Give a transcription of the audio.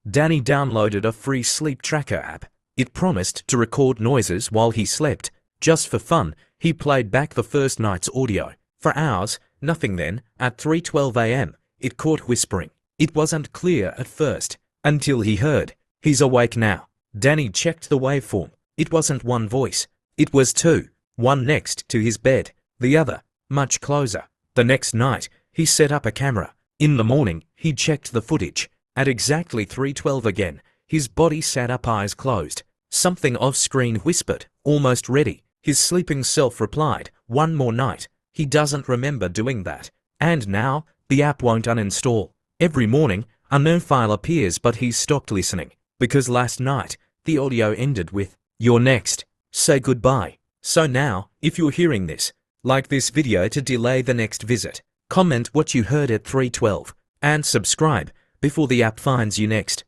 Danny downloaded a free sleep tracker app. It promised to record noises while he slept. Just for fun, he played back the first night's audio. For hours, nothing. Then, at 3:12 a.m., it caught whispering. It wasn't clear at first, until he heard, "He's awake now." Danny checked the waveform. It wasn't one voice. It was two, one next to his bed, the other much closer. The next night, he set up a camera. In the morning, he checked the footage. At exactly 3:12 again, his body sat up, eyes closed. Something off-screen whispered, "Almost ready." His sleeping self replied, "One more night." He doesn't remember doing that. And now, the app won't uninstall. Every morning, a new file appears, but he's stopped listening. Because last night, the audio ended with, "You're next. Say goodbye." So now, if you're hearing this, like this video to delay the next visit. Comment what you heard at 3:12 and subscribe before the app finds you next.